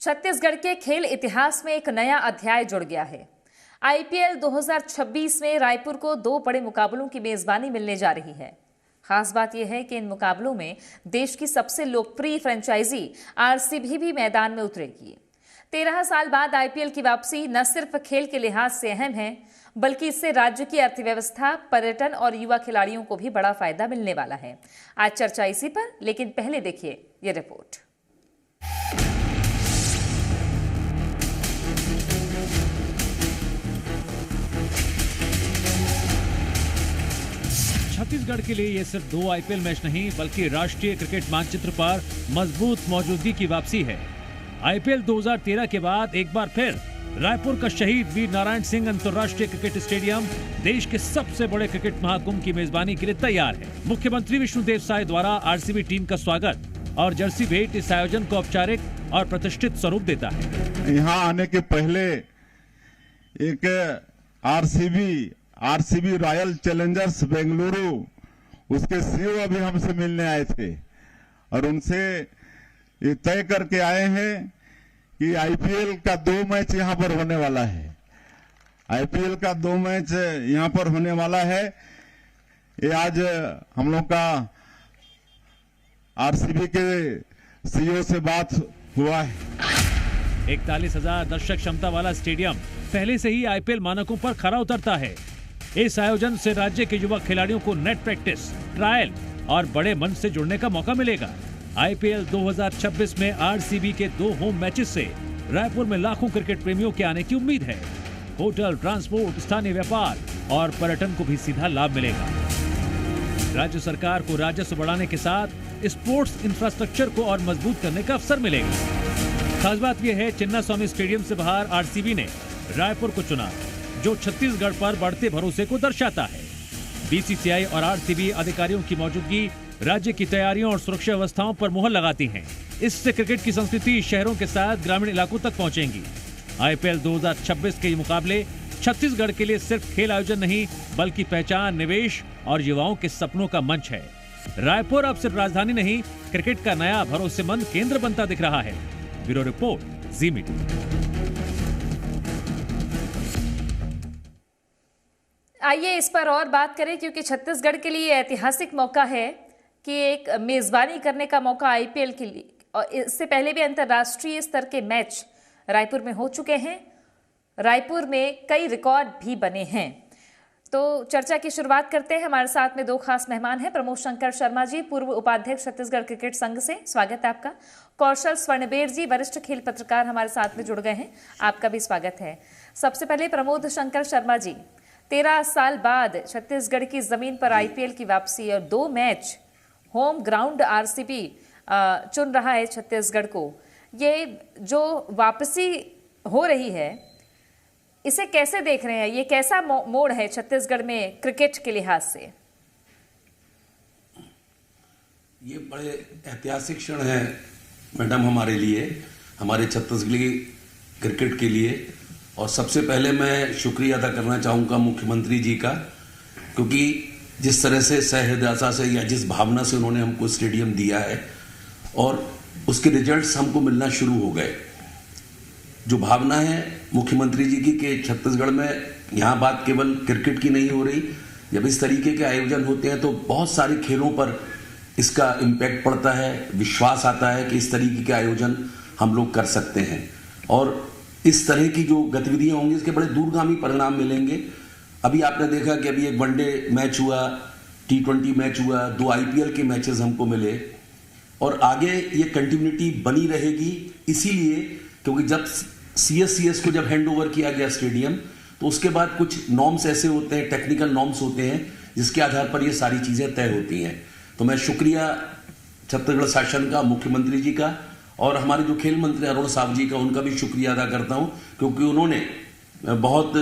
छत्तीसगढ़ के खेल इतिहास में एक नया अध्याय जुड़ गया है। आईपीएल 2026 में रायपुर को 2 बड़े मुकाबलों की मेजबानी मिलने जा रही है। खास बात यह है कि इन मुकाबलों में देश की सबसे लोकप्रिय फ्रेंचाइजी आरसीबी भी मैदान में उतरेगी। 13 साल बाद आईपीएल की वापसी न सिर्फ खेल के लिहाज से अहम है, बल्कि इससे राज्य की अर्थव्यवस्था, पर्यटन और युवा खिलाड़ियों को भी बड़ा फायदा मिलने वाला है। आज चर्चा इसी पर, लेकिन पहले देखिए ये रिपोर्ट। छत्तीसगढ़ के लिए ये सिर्फ 2 आईपीएल मैच नहीं, बल्कि राष्ट्रीय क्रिकेट मानचित्र पर मजबूत मौजूदगी की वापसी है। आईपीएल 2013 के बाद एक बार फिर रायपुर का शहीद वीर नारायण सिंह अंतर्राष्ट्रीय क्रिकेट स्टेडियम देश के सबसे बड़े क्रिकेट महाकुंभ की मेजबानी के लिए तैयार है। मुख्यमंत्री विष्णुदेव साय द्वारा आरसीबी टीम का स्वागत और जर्सी भेंट इस आयोजन को औपचारिक और प्रतिष्ठित स्वरूप देता है। यहाँ आने के पहले एक आरसीबी रॉयल चैलेंजर्स बेंगलुरु उसके सीईओ अभी हमसे मिलने आए थे और उनसे ये तय करके आए हैं कि आईपीएल का 2 मैच यहाँ पर होने वाला है। आईपीएल का 2 मैच यहाँ पर होने वाला है। ये आज हम लोग का आरसीबी के सीईओ से बात हुआ है। 41,000 दर्शक क्षमता वाला स्टेडियम पहले से ही आईपीएल मानकों पर खरा उतरता है। इस आयोजन से राज्य के युवा खिलाड़ियों को नेट प्रैक्टिस, ट्रायल और बड़े मंच से जुड़ने का मौका मिलेगा। आईपीएल 2026 में आरसीबी के 2 होम मैचेस से रायपुर में लाखों क्रिकेट प्रेमियों के आने की उम्मीद है। होटल, ट्रांसपोर्ट, स्थानीय व्यापार और पर्यटन को भी सीधा लाभ मिलेगा। राज्य सरकार को राजस्व बढ़ाने के साथ स्पोर्ट्स इंफ्रास्ट्रक्चर को और मजबूत करने का अवसर मिलेगा। खास बात यह है, चिन्नास्वामी स्टेडियम से बाहर आरसीबी ने रायपुर को चुना, जो छत्तीसगढ़ पर बढ़ते भरोसे को दर्शाता है। बीसीसीआई और आरसीबी अधिकारियों की मौजूदगी राज्य की तैयारियों और सुरक्षा व्यवस्थाओं पर मुहर लगाती हैं। इससे क्रिकेट की संस्कृति शहरों के साथ ग्रामीण इलाकों तक पहुंचेंगी। आईपीएल 2026 के ये मुकाबले छत्तीसगढ़ के लिए सिर्फ खेल आयोजन नहीं, बल्कि पहचान, निवेश और युवाओं के सपनों का मंच है। रायपुर अब सिर्फ राजधानी नहीं, क्रिकेट का नया भरोसेमंद केंद्र बनता दिख रहा है। ब्यूरो रिपोर्ट, जी मीडिया। आइए इस पर और बात करें, क्योंकि छत्तीसगढ़ के लिए ऐतिहासिक मौका है कि एक मेजबानी करने का मौका आईपीएल के लिए, और इससे पहले भी अंतर्राष्ट्रीय स्तर के मैच रायपुर में हो चुके हैं। रायपुर में कई रिकॉर्ड भी बने हैं। तो चर्चा की शुरुआत करते हैं। हमारे साथ में 2 खास मेहमान हैं। प्रमोद शंकर शर्मा जी, पूर्व उपाध्यक्ष छत्तीसगढ़ क्रिकेट संघ से, स्वागत है आपका। कौशल स्वर्णबेर जी, वरिष्ठ खेल पत्रकार, हमारे साथ में जुड़ गए हैं, आपका भी स्वागत है। सबसे पहले प्रमोद शंकर शर्मा जी, 13 साल बाद छत्तीसगढ़ की जमीन पर आईपीएल की वापसी और 2 मैच होम ग्राउंड आरसीबी चुन रहा है छत्तीसगढ़ को। ये जो वापसी हो रही है, इसे कैसे देख रहे हैं? ये कैसा मोड़ है छत्तीसगढ़ में क्रिकेट के लिहाज से? ये बड़े ऐतिहासिक क्षण है मैडम हमारे लिए, हमारे छत्तीसगढ़ी क्रिकेट के लिए। और सबसे पहले मैं शुक्रिया अदा करना चाहूँगा मुख्यमंत्री जी का, क्योंकि जिस तरह से सहृदयता से या जिस भावना से उन्होंने हमको स्टेडियम दिया है और उसके रिजल्ट्स हमको मिलना शुरू हो गए। जो भावना है मुख्यमंत्री जी की कि छत्तीसगढ़ में यहाँ बात केवल क्रिकेट की नहीं हो रही, जब इस तरीके के आयोजन होते हैं तो बहुत सारे खेलों पर इसका इम्पैक्ट पड़ता है, विश्वास आता है कि इस तरीके के आयोजन हम लोग कर सकते हैं और इस तरह की जो गतिविधियां होंगी इसके बड़े दूरगामी परिणाम मिलेंगे। अभी आपने देखा कि अभी एक वनडे मैच हुआ, T20 मैच हुआ, 2 आईपीएल के मैचेस हमको मिले और आगे ये कंटिन्यूटी बनी रहेगी। इसीलिए क्योंकि जब सीएस को जब हैंड ओवर किया गया स्टेडियम, तो उसके बाद कुछ नॉर्म्स ऐसे होते हैं, टेक्निकल नॉर्म्स होते हैं, जिसके आधार पर ये सारी चीज़ें तय होती हैं। तो मैं शुक्रिया छत्तीसगढ़ शासन का, मुख्यमंत्री जी का और हमारे जो खेल मंत्री अरुण साहब जी का, उनका भी शुक्रिया अदा करता हूं, क्योंकि उन्होंने बहुत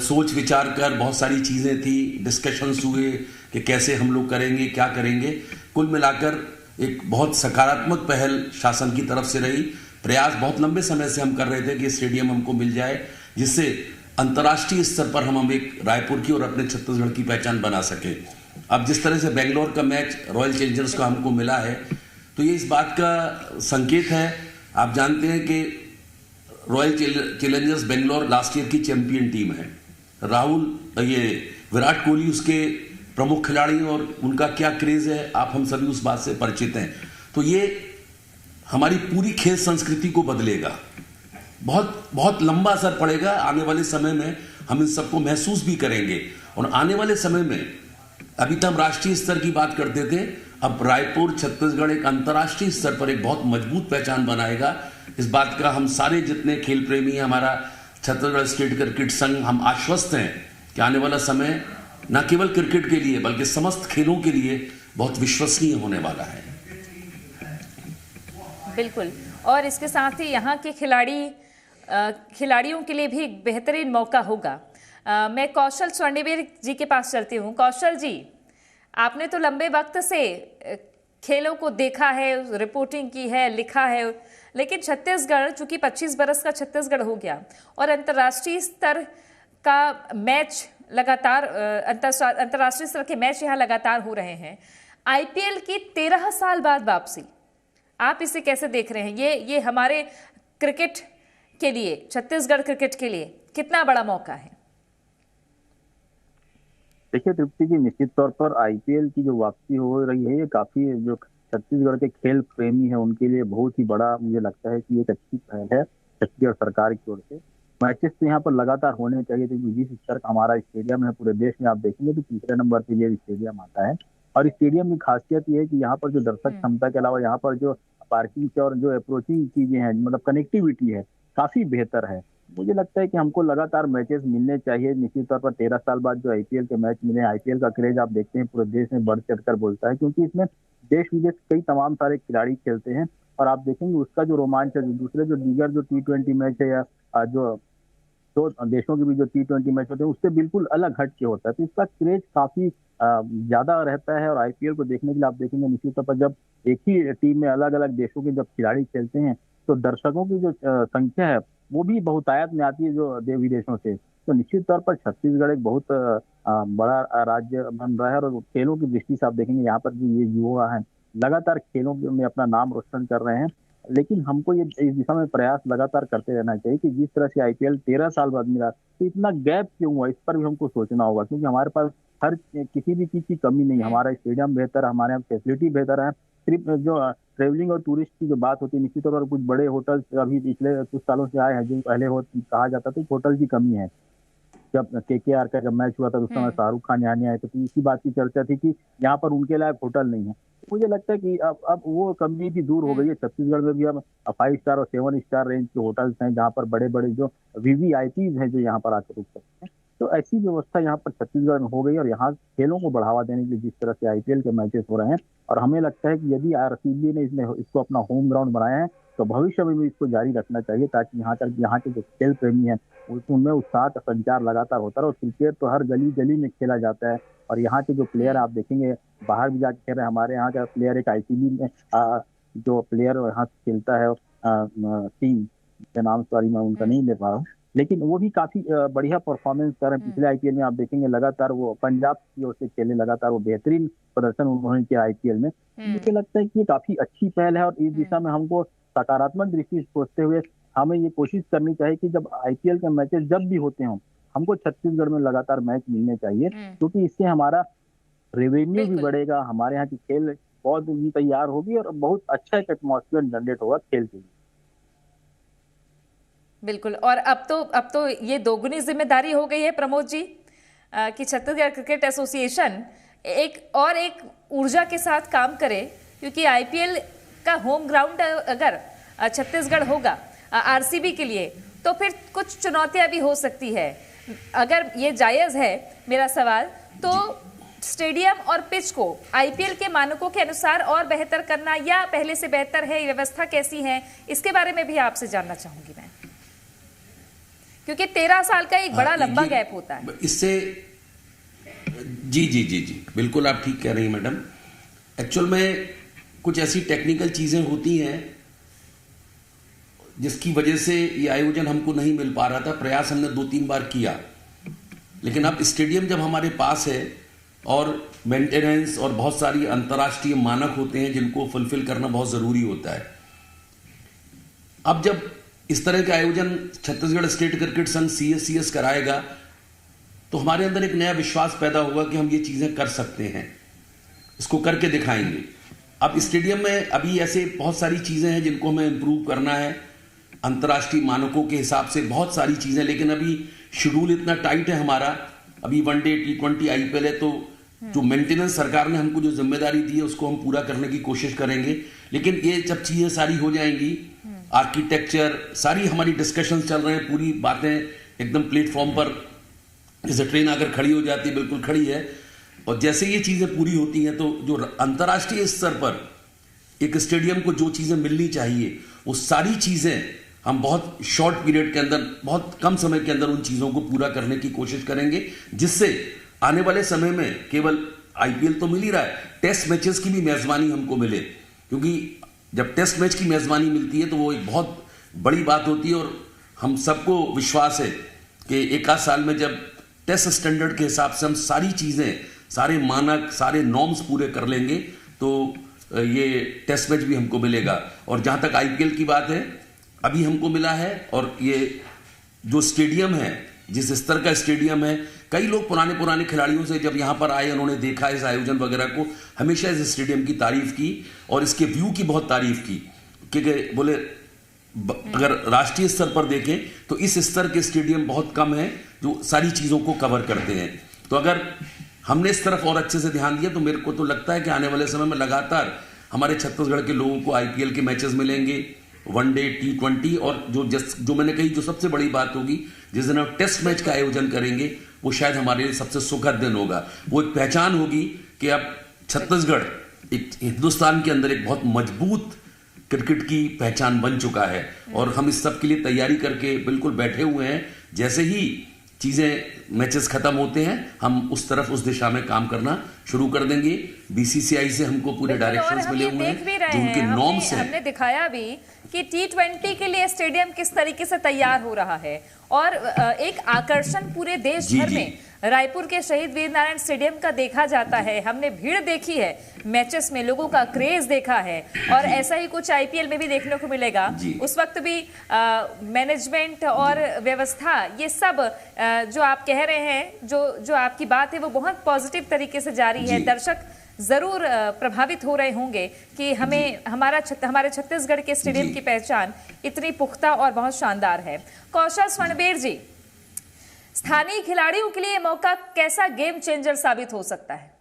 सोच विचार कर, बहुत सारी चीज़ें थी, डिस्कशंस हुए कि कैसे हम लोग करेंगे, क्या करेंगे। कुल मिलाकर एक बहुत सकारात्मक पहल शासन की तरफ से रही। प्रयास बहुत लंबे समय से हम कर रहे थे कि स्टेडियम हमको मिल जाए, जिससे अंतर्राष्ट्रीय स्तर पर हम एक रायपुर की और अपने छत्तीसगढ़ की पहचान बना सके। अब जिस तरह से बेंगलोर का मैच रॉयल चैलेंजर्स का हमको मिला है, तो ये इस बात का संकेत है आप जानते हैं कि royal Challengers Bangalore last year की चैंपियन टीम है। विराट कोहली उसके प्रमुख खिलाड़ी और उनका क्या क्रेज है, आप हम सभी उस बात से परिचित हैं। तो ये हमारी पूरी खेल संस्कृति को बदलेगा, बहुत बहुत लंबा असर पड़ेगा। आने वाले समय में हम इन सबको महसूस भी करेंगे और आने वाले समय में अभी तक हम राष्ट्रीय स्तर की बात करते थे, अब रायपुर छत्तीसगढ़ एक अंतर्राष्ट्रीय स्तर पर एक बहुत मजबूत पहचान बनाएगा। इस बात का हम सारे जितने खेल प्रेमी हैं, हमारा छत्तीसगढ़ स्टेट क्रिकेट संघ, हम आश्वस्त हैं कि आने वाला समय न केवल क्रिकेट के लिए बल्कि समस्त खेलों के लिए बहुत विश्वसनीय होने वाला है। बिल्कुल, और इसके साथ ही यहाँ के खिलाड़ियों के लिए भी एक बेहतरीन मौका होगा। मैं कौशल स्वर्णवीर जी के पास चलती हूँ। कौशल जी, आपने तो लंबे वक्त से खेलों को देखा है, रिपोर्टिंग की है, लिखा है, लेकिन छत्तीसगढ़, चूंकि 25 बरस का छत्तीसगढ़ हो गया और अंतर्राष्ट्रीय स्तर का मैच लगातार, अंतर्राष्ट्रीय स्तर के मैच यहाँ लगातार हो रहे हैं। आईपीएल की 13 साल बाद वापसी, आप इसे कैसे देख रहे हैं? ये हमारे क्रिकेट के लिए, छत्तीसगढ़ क्रिकेट के लिए कितना बड़ा मौका है? देखिए तृप्ति जी, निश्चित तौर पर आईपीएल की जो वापसी हो रही है, ये काफी जो छत्तीसगढ़ के खेल प्रेमी हैं उनके लिए बहुत ही बड़ा, मुझे लगता है कि एक अच्छी पहल है छत्तीसगढ़ सरकार की ओर से। मैचेस तो यहाँ पर लगातार होने चाहिए, क्योंकि जिस स्तर का हमारा स्टेडियम है पूरे देश में आप देखेंगे तो तीसरे नंबर पर ये स्टेडियम आता है। और इस स्टेडियम की खासियत ये है कि यहाँ पर जो दर्शक क्षमता के अलावा यहाँ पर जो पार्किंग और जो अप्रोचिंग चीजें हैं, मतलब कनेक्टिविटी है, काफी बेहतर है। मुझे लगता है कि हमको लगातार मैचेस मिलने चाहिए। निश्चित तौर पर 13 साल बाद जो आईपीएल के मैच मिले, आईपीएल का क्रेज आप देखते हैं पूरे देश में बढ़ चढ़कर बोलता है, क्योंकि इसमें देश विदेश कई तमाम सारे खिलाड़ी खेलते हैं। और आप देखेंगे उसका जो रोमांच है, दूसरे जो दीगर जो T20 मैच है या जो तो देशों के भी जो T20 मैच होते हैं उससे बिल्कुल अलग हट के होता है, तो इसका क्रेज काफी ज्यादा रहता है। और आईपीएल को देखने के लिए आप देखेंगे निश्चित तौर पर जब एक ही टीम में अलग अलग देशों के जब खिलाड़ी खेलते हैं तो दर्शकों की जो संख्या है वो भी बहुतायत में आती है जो विदेशों से। तो निश्चित तौर पर छत्तीसगढ़ एक बहुत बड़ा राज्य बन रहा है। और खेलों की दृष्टि से आप देखेंगे यहाँ पर जो ये युवा हैं लगातार खेलों में अपना नाम रोशन कर रहे हैं। लेकिन हमको ये इस दिशा में प्रयास लगातार करते रहना चाहिए कि जिस तरह से आईपीएल 13 साल बाद मिला, तो इतना गैप क्यों हुआ, इस पर भी हमको सोचना होगा। क्योंकि हमारे पास हर किसी भी चीज की कमी नहीं, हमारा स्टेडियम बेहतर है, हमारे यहाँ फैसिलिटी बेहतर है। सिर्फ जो ट्रेवलिंग और टूरिस्ट की जो बात होती है, निश्चित तौर पर कुछ बड़े होटल अभी पिछले कुछ सालों से आए हैं, जो पहले कहा जाता था होटल की कमी है। जब केकेआर का जब मैच हुआ था उस समय शाहरुख खान यहाँ नहीं आए, तो इसी बात की चर्चा थी कि यहाँ पर उनके लायक होटल नहीं है। मुझे लगता है कि अब वो कमी भी दूर हो गई है। छत्तीसगढ़ में भी अब 5 स्टार और 7 स्टार रेंज के होटल्स हैं, जहाँ पर बड़े बड़े जो वीवीआईपीज हैं जो यहाँ पर आकर रुक सकते हैं। तो ऐसी व्यवस्था यहाँ पर छत्तीसगढ़ में हो गई। और यहाँ खेलों को बढ़ावा देने के लिए जिस तरह से आईपीएल के मैचेस हो रहे हैं, और हमें लगता है कि यदि आरसीबी ने इसको अपना होम ग्राउंड बनाया है तो भविष्य में भी इसको जारी रखना चाहिए, ताकि यहाँ के जो खेल प्रेमी हैं उनमें उत्साह का संचार लगातार होता रहे। और क्रिकेट तो हर गली गली में खेला जाता है। और यहाँ के जो प्लेयर आप देखेंगे बाहर भी जाके खेल रहे हैं। हमारे यहाँ का प्लेयर एक आईसीबी में जो प्लेयर यहाँ खेलता है टीम के नाम, सॉरी मैं उनका नहीं ले पा रहा हूँ, लेकिन वो भी काफी बढ़िया परफॉर्मेंस कर रहे हैं। पिछले आईपीएल में आप देखेंगे लगातार वो पंजाब की ओर से खेले, लगातार वो बेहतरीन प्रदर्शन उन्होंने किया आईपीएल में। मुझे लगता है कि ये काफी अच्छी पहल है। और इस दिशा में हमको सकारात्मक दृष्टि सोचते हुए हमें ये कोशिश करनी चाहिए कि जब आईपीएल के मैचेस जब भी होते हों, हमको छत्तीसगढ़ में लगातार मैच मिलने चाहिए, क्योंकि इससे हमारा रेवेन्यू भी बढ़ेगा, हमारे यहाँ की खेल बहुत भी तैयार होगी और बहुत अच्छा एक एटमॉस्फेयर जनरेट होगा खेल के लिए। बिल्कुल, और अब तो ये दोगुनी जिम्मेदारी हो गई है प्रमोद जी कि छत्तीसगढ़ क्रिकेट एसोसिएशन एक ऊर्जा के साथ काम करे, क्योंकि आईपीएल का होम ग्राउंड अगर छत्तीसगढ़ होगा आरसीबी के लिए, तो फिर कुछ चुनौतियां भी हो सकती है। अगर ये जायज है मेरा सवाल, तो स्टेडियम और पिच को आईपीएल के मानकों के अनुसार और बेहतर करना या पहले से बेहतर है, व्यवस्था कैसी है, इसके बारे में भी आपसे जानना चाहूंगी मैं, क्योंकि 13 साल का एक बड़ा लंबा गैप होता है इससे। जी बिल्कुल आप ठीक कह रही हैं मैडम। एक्चुअल में कुछ ऐसी टेक्निकल चीजें होती हैं जिसकी वजह से ये आयोजन हमको नहीं मिल पा रहा था। प्रयास हमने 2-3 बार किया, लेकिन अब स्टेडियम जब हमारे पास है और मेंटेनेंस और बहुत सारी अंतर्राष्ट्रीय मानक होते हैं जिनको फुलफिल करना बहुत जरूरी होता है। अब जब इस तरह के आयोजन छत्तीसगढ़ स्टेट क्रिकेट संघ CSCS कराएगा तो हमारे अंदर एक नया विश्वास पैदा होगा कि हम ये चीजें कर सकते हैं, इसको करके दिखाएंगे। अब स्टेडियम में अभी ऐसे बहुत सारी चीजें हैं जिनको हमें इंप्रूव करना है, अंतर्राष्ट्रीय मानकों के हिसाब से बहुत सारी चीजें, लेकिन अभी शेड्यूल इतना टाइट है हमारा। अभी वनडे T20 IPL है, तो जो मेंटेनेंस सरकार ने हमको जो जिम्मेदारी दी है उसको हम पूरा करने की कोशिश करेंगे। लेकिन ये जब चीजें सारी हो जाएंगी, आर्किटेक्चर सारी हमारी डिस्कशंस चल रहे हैं, पूरी बातें एकदम प्लेटफॉर्म पर, जैसे ट्रेन अगर खड़ी हो जाती है बिल्कुल खड़ी है, और जैसे ये चीजें पूरी होती हैं तो जो अंतर्राष्ट्रीय स्तर पर एक स्टेडियम को जो चीजें मिलनी चाहिए वो सारी चीजें हम बहुत शॉर्ट पीरियड के अंदर, बहुत कम समय के अंदर उन चीजों को पूरा करने की कोशिश करेंगे, जिससे आने वाले समय में केवल IPL तो मिल ही रहा है, टेस्ट मैचेस की भी मेजबानी हमको मिले। क्योंकि जब टेस्ट मैच की मेजबानी मिलती है तो वो एक बहुत बड़ी बात होती है, और हम सबको विश्वास है कि एक आध साल में जब टेस्ट स्टैंडर्ड के हिसाब से हम सारी चीजें, सारे मानक, सारे नॉर्म्स पूरे कर लेंगे तो ये टेस्ट मैच भी हमको मिलेगा। और जहां तक IPL की बात है, अभी हमको मिला है, और ये जो स्टेडियम है, जिस स्तर का स्टेडियम है, कई लोग पुराने खिलाड़ियों से जब यहां पर आए, उन्होंने देखा इस आयोजन वगैरह को, हमेशा इस स्टेडियम की तारीफ की और इसके व्यू की बहुत तारीफ की, क्योंकि बोले अगर राष्ट्रीय स्तर पर देखें तो इस स्तर के स्टेडियम बहुत कम है जो सारी चीजों को कवर करते हैं। तो अगर हमने इस तरफ और अच्छे से ध्यान दिया तो मेरे को तो लगता है कि आने वाले समय में लगातार हमारे छत्तीसगढ़ के लोगों को IPL के मैचेस मिलेंगे, वनडे T20, और जो मैंने कही, जो सबसे बड़ी बात होगी, जिस दिन हम टेस्ट मैच का आयोजन करेंगे वो शायद हमारे लिए सबसे सुखद दिन होगा। वो एक पहचान होगी कि अब छत्तीसगढ़ एक हिंदुस्तान के अंदर एक बहुत मजबूत क्रिकेट की पहचान बन चुका है, और हम इस सब के लिए तैयारी करके बिल्कुल बैठे हुए हैं। जैसे ही चीजें, मैचेस खत्म होते हैं, हम उस तरफ, उस दिशा में काम करना शुरू कर देंगे। BCCI से हमको पूरे डायरेक्शंस मिले हुए हैं, जो उनके नॉर्म्स हैं। हमने दिखाया भी कि T20 के लिए स्टेडियम किस तरीके से तैयार हो रहा है, और एक आकर्षण पूरे देश भर में रायपुर के शहीद वीरनारायण स्टेडियम का देखा जाता है। हमने भीड़ देखी है मैचेस में, लोगों का क्रेज देखा है, और ऐसा ही कुछ IPL में भी देखने को मिलेगा। उस वक्त भी मैनेजमेंट और व्यवस्था, ये सब जो आप कह रहे हैं, जो आपकी बात है वो बहुत पॉजिटिव तरीके से जारी है। दर्शक जरूर प्रभावित हो रहे होंगे कि हमारे छत्तीसगढ़ के स्टेडियम की पहचान इतनी पुख्ता और बहुत शानदार है। कौशल स्वर्णबेर जी, स्थानीय खिलाड़ियों के लिए मौका कैसा गेम चेंजर साबित हो सकता है?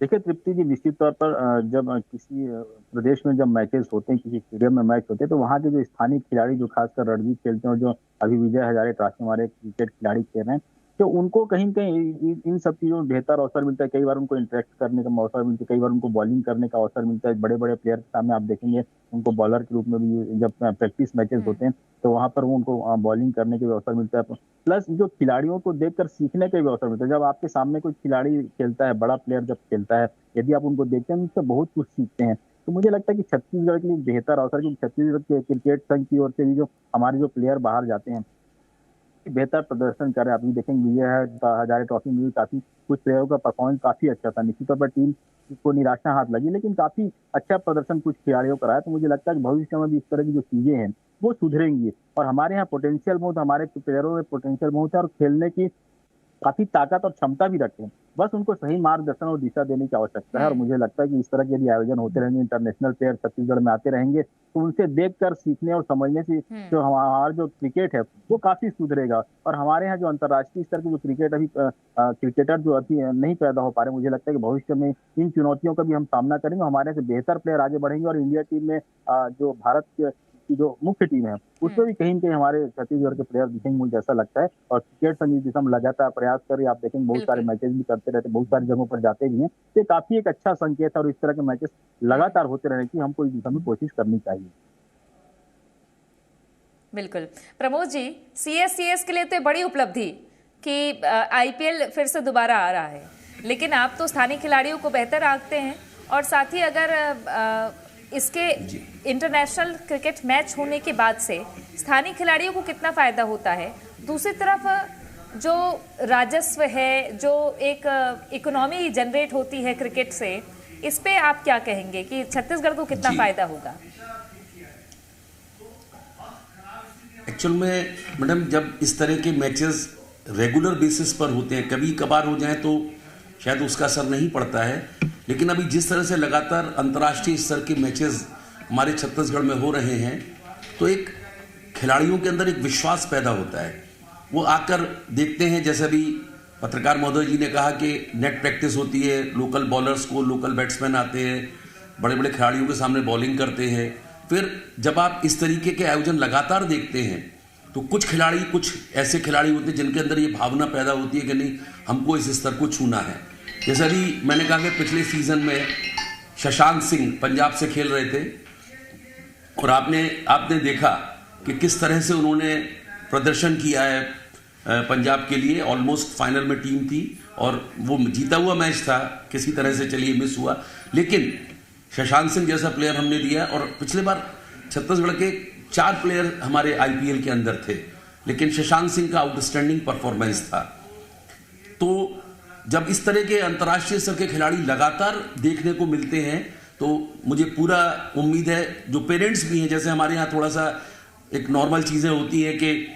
देखिए तृप्ति जी, निश्चित तौर पर जब किसी प्रदेश में जब मैचेस होते हैं, किसी स्टेडियम में मैच होते हैं, तो वहाँ के जो स्थानीय खिलाड़ी, जो खासकर रणजी खेलते हैं और जो अभी विजय हजारे ट्रॉफी हमारे क्रिकेट खिलाड़ी खेल रहे हैं, तो उनको कहीं न कहीं इन सब चीज़ों में बेहतर अवसर मिलता है। कई बार उनको इंटरेक्ट करने का अवसर मिलता है, कई बार उनको बॉलिंग करने का अवसर मिलता है। बड़े-बड़े प्लेयर के सामने आप देखेंगे उनको बॉलर के रूप में भी जब प्रैक्टिस मैचेस होते हैं तो वहाँ पर वो उनको बॉलिंग करने का भी अवसर मिलता है। प्लस जो खिलाड़ियों को देखकर सीखने का भी अवसर मिलता है। जब आपके सामने कोई खिलाड़ी खेलता है, बड़ा प्लेयर जब खेलता है, यदि आप उनको देखते हैं उनसे बहुत कुछ सीखते हैं। तो मुझे लगता है कि छत्तीसगढ़ के लिए बेहतर अवसर, क्योंकि छत्तीसगढ़ के क्रिकेट संघ की ओर से भी जो हमारे जो प्लेयर बाहर जाते हैं बेहतर प्रदर्शन कर रहे हैं। आप देखेंगे विजय हजारे ट्रॉफी में भी काफी कुछ प्लेयरों का परफॉर्मेंस काफी अच्छा था। निश्चित तौर पर टीम को निराशा हाथ लगी, लेकिन काफी अच्छा प्रदर्शन कुछ खिलाड़ियों का रहा है। तो मुझे लगता है कि भविष्य में भी इस तरह की जो चीजें हैं वो सुधरेंगी, और हमारे यहाँ पोटेंशियल बहुत, हमारे प्लेयरों में पोटेंशियल बहुत है और खेलने की काफी ताकत और क्षमता भी रखते हैं। बस उनको सही मार्गदर्शन और दिशा देने की आवश्यकता है। और मुझे लगता है कि इस तरह के यदि आयोजन होते रहेंगे, इंटरनेशनल प्लेयर छत्तीसगढ़ में आते रहेंगे, तो उनसे देखकर सीखने और समझने से जो हमारा जो क्रिकेट है वो काफी सुधरेगा। और हमारे यहाँ जो अंतर्राष्ट्रीय स्तर के जो क्रिकेट अभी क्रिकेटर जो अभी नहीं पैदा हो पा रहे, मुझे लगता है कि भविष्य में इन चुनौतियों का भी हम सामना करेंगे। हमारे यहाँ से बेहतर प्लेयर आगे बढ़ेंगे, और इंडिया टीम में जो भारत की जो मुख्य टीम है उसमें भी कहीं न कहीं हमारे छत्तीसगढ़ के प्लेयर दिखेंगे, मुझे ऐसा लगता है। और क्रिकेट संघ इस दिशा में लगातार प्रयास कर रही है। आप देखेंगे बहुत सारे मैचेस भी करते रहते, बहुत सारी जगहों पर जाते भी हैं। तो काफी एक अच्छा संकेत है, और इस तरह के मैचेस लगातार होते रहने की हमको इस दिशा में कोशिश करनी चाहिए। बिल्कुल। प्रमोद जी, CSCS के लिए तो बड़ी उपलब्धि कि IPL फिर से दोबारा आ रहा है, लेकिन आप तो स्थानीय खिलाड़ियों को बेहतर आंकते हैं, और साथ ही अगर इसके इंटरनेशनल क्रिकेट मैच होने के बाद से स्थानीय खिलाड़ियों को कितना फायदा होता है, दूसरी तरफ जो राजस्व है, जो एक इकोनॉमी जनरेट होती है क्रिकेट से, इस पे आप क्या कहेंगे कि छत्तीसगढ़ को कितना फायदा होगा? एक्चुअल में मैडम जब इस तरह के मैचेस रेगुलर बेसिस पर होते हैं, कभी कभार हो जाए तो शायद उसका असर नहीं पड़ता है, लेकिन अभी जिस तरह से लगातार अंतर्राष्ट्रीय स्तर के मैचेस हमारे छत्तीसगढ़ में हो रहे हैं तो एक खिलाड़ियों के अंदर एक विश्वास पैदा होता है। वो आकर देखते हैं, जैसे अभी पत्रकार महोदय जी ने कहा कि नेट प्रैक्टिस होती है, लोकल बॉलर्स को, लोकल बैट्समैन आते हैं, बड़े बड़े खिलाड़ियों के सामने बॉलिंग करते हैं। फिर जब आप इस तरीके के आयोजन लगातार देखते हैं तो कुछ ऐसे खिलाड़ी होते हैं जिनके अंदर ये भावना पैदा होती है कि नहीं, हमको इस स्तर को छूना है। जैसे अभी मैंने कहा कि पिछले सीजन में शशांक सिंह पंजाब से खेल रहे थे और आपने देखा कि किस तरह से उन्होंने प्रदर्शन किया है पंजाब के लिए। ऑलमोस्ट फाइनल में टीम थी और वो जीता हुआ मैच था, किसी तरह से चलिए मिस हुआ, लेकिन शशांक सिंह जैसा प्लेयर हमने दिया। और पिछले बार छत्तीसगढ़ के 4 प्लेयर हमारे आईपीएल के अंदर थे, लेकिन शशांक सिंह का आउटस्टैंडिंग परफॉर्मेंस था। तो जब इस तरह के अंतर्राष्ट्रीय स्तर के खिलाड़ी लगातार देखने को मिलते हैं तो मुझे पूरा उम्मीद है, जो पेरेंट्स भी हैं, जैसे हमारे यहाँ थोड़ा सा एक नॉर्मल चीज़ें होती है कि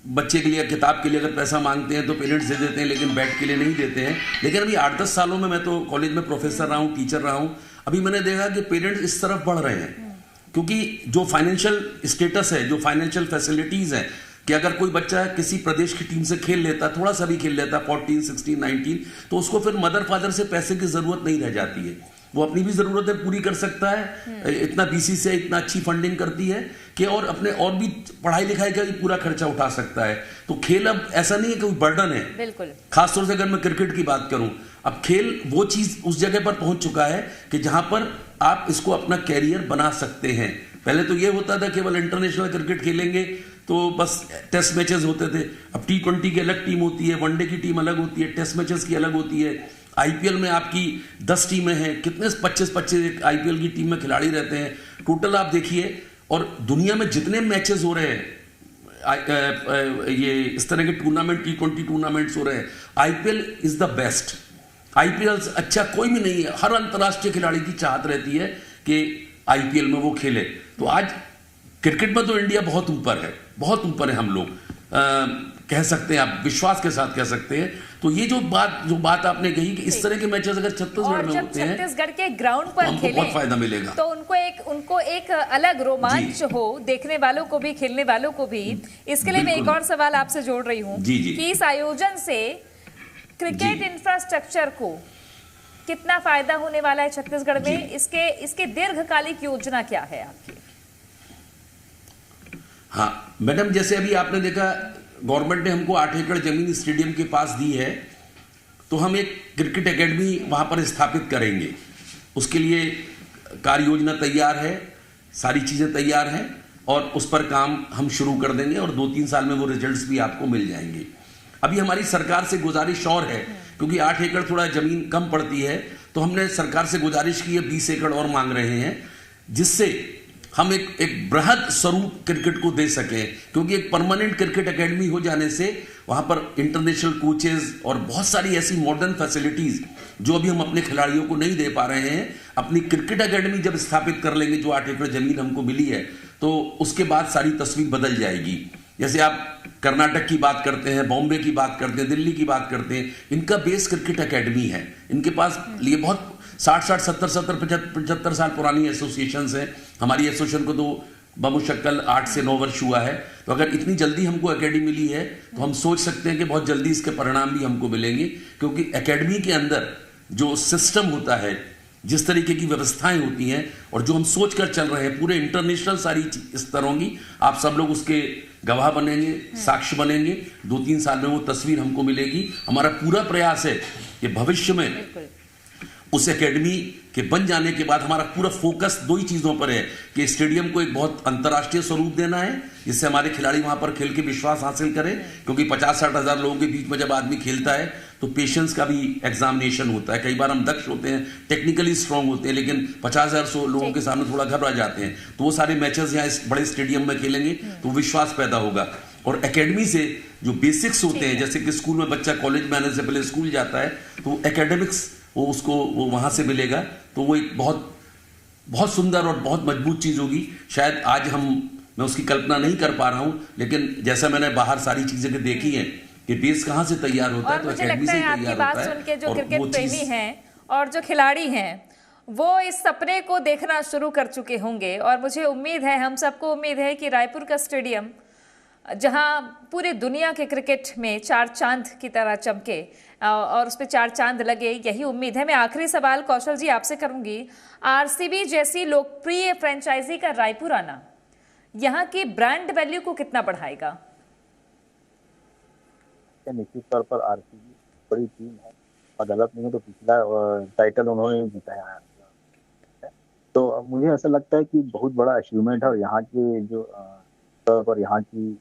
बच्चे के लिए किताब के लिए अगर पैसा मांगते हैं तो पेरेंट्स दे देते हैं, लेकिन बैट के लिए नहीं देते हैं। लेकिन अभी 8-10 सालों में, मैं तो कॉलेज में प्रोफेसर रहा हूँ, टीचर रहा हूँ, अभी मैंने देखा कि पेरेंट्स इस तरफ बढ़ रहे हैं, क्योंकि जो फाइनेंशियल स्टेटस है, जो फाइनेंशियल फैसिलिटीज है, कि अगर कोई बच्चा किसी प्रदेश की टीम से खेल लेता, थोड़ा सा भी खेल लेता, 14, 16, 19, तो उसको फिर मदर फादर से पैसे की जरूरत नहीं रह जाती है। वो अपनी भी जरूरतें पूरी कर सकता है, इतना बीसीसीआई इतना अच्छी फंडिंग करती है कि और अपने और भी पढ़ाई लिखाई का भी पूरा खर्चा उठा सकता है। तो खेल अब ऐसा नहीं है कि कोई बर्डन है। बिल्कुल। खासतौर से अगर मैं क्रिकेट की बात करूं, अब खेल वो चीज उस जगह पर पहुंच चुका है कि जहां पर आप इसको अपना कैरियर बना सकते हैं। पहले तो ये होता था केवल इंटरनेशनल क्रिकेट खेलेंगे तो बस टेस्ट मैचेस होते थे। अब T20 की अलग टीम होती है, वनडे की टीम अलग होती है, टेस्ट मैचेस की अलग होती है। आईपीएल में आपकी 10 टीमें हैं, कितने 25 आईपीएल की टीम में खिलाड़ी रहते हैं टोटल, आप देखिए। और दुनिया में जितने मैचेस हो रहे हैं, ये इस तरह के टूर्नामेंट, T20 टूर्नामेंट्स हो रहे हैं, IPL is the best. IPL से अच्छा कोई भी नहीं है। हर अंतर्राष्ट्रीय खिलाड़ी की चाहत रहती है कि आईपीएल में वो खेले। तो आज क्रिकेट में तो इंडिया बहुत ऊपर है, बहुत ऊपर है। हम लोग कह सकते हैं, आप विश्वास के साथ कह सकते हैं। तो ये जो बात आपने कही कि इस तरह के मैचेस अगर छत्तीसगढ़ में होते हैं, छत्तीसगढ़ के ग्राउंड पर तो खेलें, बहुत फायदा मिलेगा। तो उनको एक अलग रोमांच हो, देखने वालों को भी, खेलने वालों को भी। इसके लिए मैं एक और सवाल आपसे जोड़ रही हूँ कि इस आयोजन से क्रिकेट इंफ्रास्ट्रक्चर को कितना फायदा होने वाला है छत्तीसगढ़ में? इसके दीर्घकालिक योजना क्या है आपकी? हाँ मैडम, जैसे अभी आपने देखा गवर्नमेंट ने हमको 8 एकड़ जमीन स्टेडियम के पास दी है, तो हम एक क्रिकेट एकेडमी वहां पर स्थापित करेंगे। उसके लिए कार्य योजना तैयार है, सारी चीजें तैयार हैं और उस पर काम हम शुरू कर देंगे और 2-3 साल में वो रिजल्ट्स भी आपको मिल जाएंगे। अभी हमारी सरकार से गुजारिश और है, क्योंकि 8 एकड़ थोड़ा जमीन कम पड़ती है, तो हमने सरकार से गुजारिश की है, 20 एकड़ और मांग रहे हैं, जिससे हम एक बृहद स्वरूप क्रिकेट को दे सकें। क्योंकि एक परमानेंट क्रिकेट एकेडमी हो जाने से वहां पर इंटरनेशनल कोचेज और बहुत सारी ऐसी मॉडर्न फैसिलिटीज जो अभी हम अपने खिलाड़ियों को नहीं दे पा रहे हैं, अपनी क्रिकेट एकेडमी जब स्थापित कर लेंगे, जो 8 एकड़ जमीन हमको मिली है, तो उसके बाद सारी तस्वीर बदल जाएगी। जैसे आप कर्नाटक की बात करते हैं, बॉम्बे की बात करते हैं, दिल्ली की बात करते हैं, इनका बेस क्रिकेट एकेडमी है। इनके पास लिए बहुत 60, 70, 75 साल पुरानी एसोसिएशंस हैं। हमारी एसोसिएशन को तो बमुशक्कल 8 से 9 वर्ष हुआ है। तो अगर इतनी जल्दी हमको एकेडमी मिली है तो हम सोच सकते हैं कि बहुत जल्दी इसके परिणाम भी हमको मिलेंगे, क्योंकि एकेडमी के अंदर जो सिस्टम होता है, जिस तरीके की व्यवस्थाएं होती हैं और जो हम सोच कर चल रहे हैं पूरे इंटरनेशनल सारी स्तरों की, आप सब लोग उसके गवाह बनेंगे, साक्ष्य बनेंगे। 2-3 साल में वो तस्वीर हमको मिलेगी। हमारा पूरा प्रयास है कि भविष्य में उस एकेडमी के बन जाने के बाद हमारा पूरा फोकस 2 ही चीजों पर है कि स्टेडियम को एक बहुत अंतर्राष्ट्रीय स्वरूप देना है, जिससे हमारे खिलाड़ी वहां पर खेल के विश्वास हासिल करें। क्योंकि 50-60 हजार लोगों के बीच में जब आदमी खेलता है तो पेशेंस का भी एग्जामिनेशन होता है। कई बार हम दक्ष होते हैं, टेक्निकली स्ट्रांग होते हैं, लेकिन 50,000 लोगों के सामने थोड़ा घबरा जाते हैं। तो वो सारे मैचेस यहाँ इस बड़े स्टेडियम में खेलेंगे तो विश्वास पैदा होगा। और एकेडमी से जो बेसिक्स होते हैं, जैसे कि स्कूल में बच्चा कॉलेज में आने से पहले स्कूल जाता है, तो एकेडमिक्स वो वहां से मिलेगा। तो वो एक बहुत बहुत सुंदर और बहुत मजबूत चीज होगी। शायद आज हम मैं उसकी कल्पना नहीं कर पा रहा हूं, लेकिन जैसा मैंने बाहर सारी चीजें देखी हैं कि बेस कहाँ से तैयार होता है, और तो मुझे अकेडमी लगता से है ही आपकी तैयार बात होता सुन के है। जो और क्रिकेट वो प्रेमी चीज हैं और जो खिलाड़ी हैं वो इस सपने को देखना शुरू कर चुके होंगे। और मुझे उम्मीद है, हम सबको उम्मीद है कि रायपुर का स्टेडियम जहां पूरे दुनिया के क्रिकेट में चार चांद की तरह चमके और उस पर चार चांद लगे, यही उम्मीद है। मैं आखिरी सवाल कौशल जी आपसे करूंगी, आरसीबी जैसी लोकप्रिय फ्रेंचाइजी का रायपुर आना यहाँ की ब्रांड वैल्यू को कितना बढ़ाएगा? निश्चित तौर पर आरसीबी बड़ी टीम है और गलत नहीं है तो पिछला टाइटल उन्होंने जिताया है, तो मुझे ऐसा लगता है कि बहुत बड़ा अचीवमेंट है। और यहाँ के जो तौर पर यहाँ की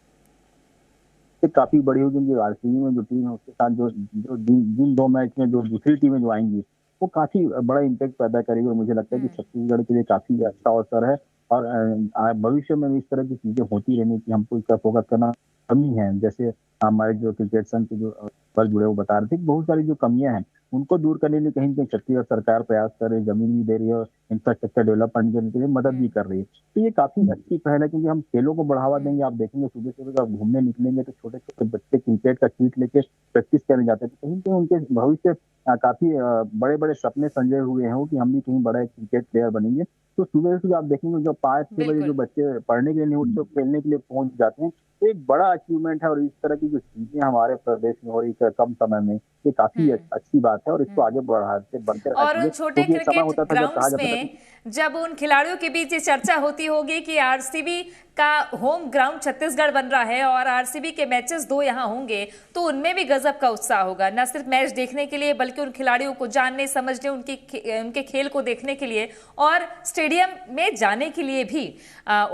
काफी बड़ी होगी, क्योंकि आरसीबी में जो टीम है उसके साथ जो जो जिन 2 मैच में जो दूसरी टीमें जो आएंगी वो काफी बड़ा इम्पैक्ट पैदा करेगी। और मुझे लगता है कि छत्तीसगढ़ के लिए काफी अच्छा अवसर है और भविष्य में इस तरह की चीजें होती रहनी कि हमको इस पर फोकस करना कमी है। जैसे हमारे जो क्रिकेट संघ के जो पर जुड़े वो बता रहे थे, बहुत सारी जो कमियां हैं उनको दूर करने के लिए कहीं ना कहीं छत्तीसगढ़ सरकार प्रयास कर रही है, जमीन भी दे रही है और इंफ्रास्ट्रक्चर डेवलपमेंट करने के लिए मदद भी कर रही है। तो ये काफी अच्छी पहल है, क्योंकि हम खेलों को बढ़ावा देंगे। आप देखेंगे सुबह सुबह आप घूमने निकलेंगे तो छोटे छोटे बच्चे क्रिकेट का किट लेके प्रैक्टिस करने जाते हैं, तो कहीं ना कहीं उनके भविष्य काफी बड़े बड़े सपने संजय हुए हैं कि हम भी कहीं बड़ा क्रिकेट प्लेयर बनेंगे। तो सुबह सुबह आप देखेंगे जो 5-6 बजे जो बच्चे पढ़ने के लिए नहीं उठते, खेलने के लिए पहुंच जाते हैं, तो एक बड़ा अचीवमेंट है। और इस तरह की जो चीजें हमारे प्रदेश में हो रही है कम समय में, ये काफी अच्छी बात है और इसको आगे बढ़ते और उन छोटे क्रिकेट ग्राउंड्स में जब उन खिलाड़ियों के बीच ये चर्चा होती होगी कि आरसीबी का होम ग्राउंड छत्तीसगढ़ बन रहा है और आरसीबी के मैचेस 2 यहाँ होंगे, तो उनमें भी गजब का उत्साह होगा, न सिर्फ मैच देखने के लिए बल्कि उन खिलाड़ियों को जानने समझने, उनके खेल को देखने के लिए और स्टेडियम में जाने के लिए भी।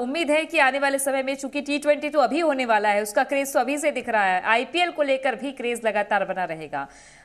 उम्मीद है कि आने वाले समय में, चूंकि T20 तो अभी होने वाला है, उसका क्रेज तो अभी से दिख रहा है, आईपीएल को लेकर भी क्रेज लगातार बना रहेगा।